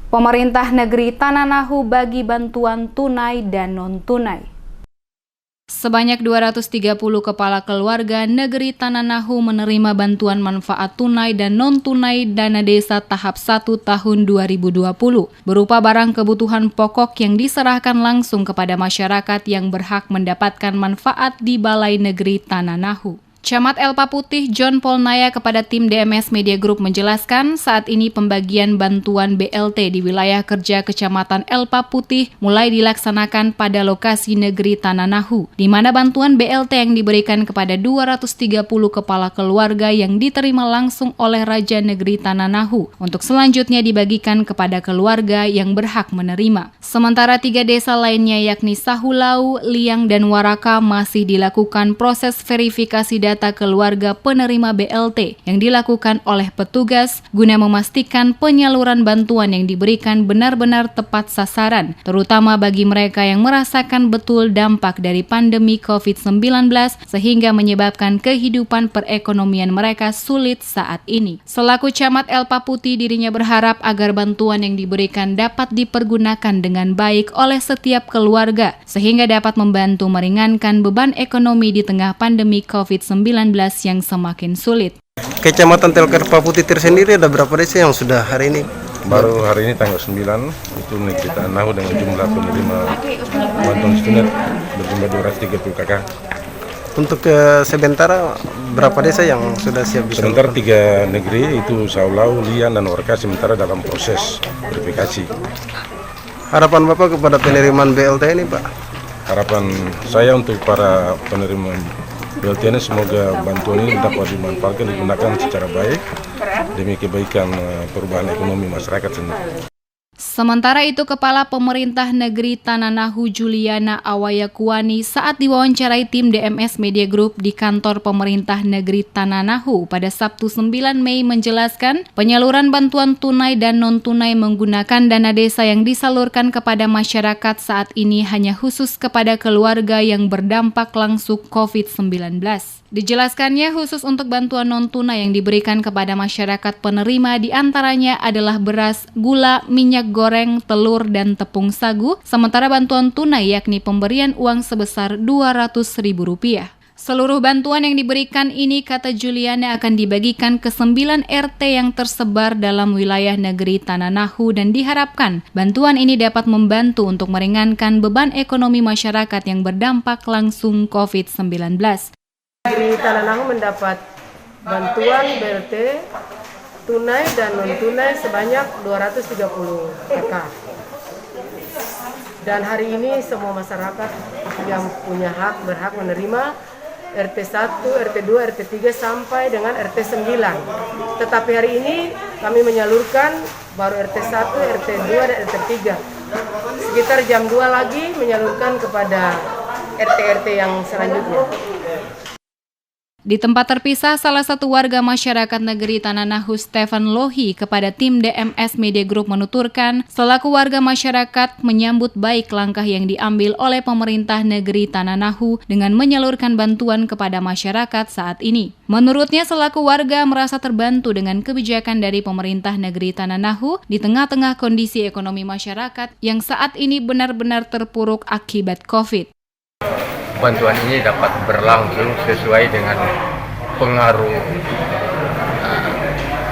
Pemerintah Negeri Tananahu bagi bantuan tunai dan non-tunai. Sebanyak 230 kepala keluarga negeri Tananahu menerima bantuan manfaat tunai dan non-tunai dana desa tahap 1 tahun 2020 berupa barang kebutuhan pokok yang diserahkan langsung kepada masyarakat yang berhak mendapatkan manfaat di Balai Negeri Tananahu. Camat Elpa Putih John Polnaya kepada tim DMS Media Group menjelaskan saat ini pembagian bantuan BLT di wilayah kerja Kecamatan Elpa Putih mulai dilaksanakan pada lokasi negeri Tananahu, di mana bantuan BLT yang diberikan kepada 230 kepala keluarga yang diterima langsung oleh Raja Negeri Tananahu untuk selanjutnya dibagikan kepada keluarga yang berhak menerima. Sementara 3 desa lainnya yakni Sahulau, Liang, dan Waraka masih dilakukan proses verifikasi data keluarga penerima BLT yang dilakukan oleh petugas guna memastikan penyaluran bantuan yang diberikan benar-benar tepat sasaran, terutama bagi mereka yang merasakan betul dampak dari pandemi COVID-19 sehingga menyebabkan kehidupan perekonomian mereka sulit saat ini. Selaku Camat Elpa Putih, dirinya berharap agar bantuan yang diberikan dapat dipergunakan dengan baik oleh setiap keluarga sehingga dapat membantu meringankan beban ekonomi di tengah pandemi COVID-19 yang semakin sulit. Kecamatan Elpa Putih tersendiri ada berapa desa yang sudah hari ini? Baru hari ini tanggal 9 itu negeri Tananahu dengan jumlah penerima bantuan tunai berjumlah 230 kakak. Untuk sementara berapa desa yang sudah siap bisa? Sementara 3 negeri itu Saulau, Lian, dan Warka sementara dalam proses verifikasi. Harapan Bapak kepada penerimaan BLT ini, Pak? Harapan saya untuk para penerima BLT ini semoga bantuan ini dapat dimanfaatkan digunakan secara baik demi kebaikan perubahan ekonomi masyarakat sendiri. Sementara itu, Kepala Pemerintah Negeri Tananahu Juliana Awayakuani saat diwawancarai tim DMS Media Group di kantor Pemerintah Negeri Tananahu pada Sabtu 9 Mei menjelaskan penyaluran bantuan tunai dan non-tunai menggunakan dana desa yang disalurkan kepada masyarakat saat ini hanya khusus kepada keluarga yang berdampak langsung COVID-19. Dijelaskannya khusus untuk bantuan non-tunai yang diberikan kepada masyarakat penerima diantaranya adalah beras, gula, minyak goreng, telur, dan tepung sagu, sementara bantuan tunai yakni pemberian uang sebesar Rp200.000. Seluruh bantuan yang diberikan ini, kata Juliana, akan dibagikan ke 9 RT yang tersebar dalam wilayah negeri Tananahu dan diharapkan bantuan ini dapat membantu untuk meringankan beban ekonomi masyarakat yang berdampak langsung COVID-19. Negeri Tananahu mendapat bantuan BLT tunai dan non-tunai sebanyak 230 kakak. Dan hari ini semua masyarakat yang punya hak berhak menerima RT 1, RT 2, RT 3 sampai dengan RT 9. Tetapi hari ini kami menyalurkan baru RT 1, RT 2, dan RT 3. Sekitar jam 2 lagi menyalurkan kepada RT-RT yang selanjutnya. Di tempat terpisah, salah satu warga masyarakat negeri Tananahu, Stefan Lohi, kepada tim DMS Media Group menuturkan, selaku warga masyarakat menyambut baik langkah yang diambil oleh pemerintah negeri Tananahu dengan menyalurkan bantuan kepada masyarakat saat ini. Menurutnya, selaku warga merasa terbantu dengan kebijakan dari pemerintah negeri Tananahu di tengah-tengah kondisi ekonomi masyarakat yang saat ini benar-benar terpuruk akibat COVID. Bantuan ini dapat berlangsung sesuai dengan pengaruh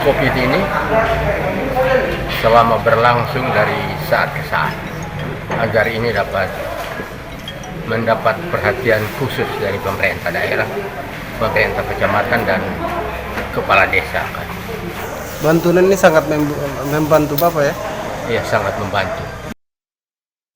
COVID ini selama berlangsung dari saat ke saat, agar ini dapat mendapat perhatian khusus dari pemerintah daerah, pemerintah kecamatan, dan kepala desa. Bantuan ini sangat membantu Bapak ya? Iya, sangat membantu.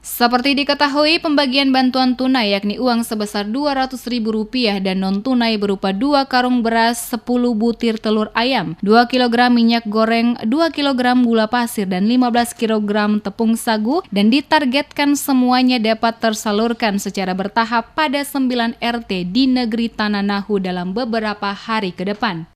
Seperti diketahui, pembagian bantuan tunai yakni uang sebesar Rp200.000 dan non-tunai berupa 2 karung beras, 10 butir telur ayam, 2 kg minyak goreng, 2 kg gula pasir, dan 15 kg tepung sagu, dan ditargetkan semuanya dapat tersalurkan secara bertahap pada 9 RT di negeri Tananahu dalam beberapa hari ke depan.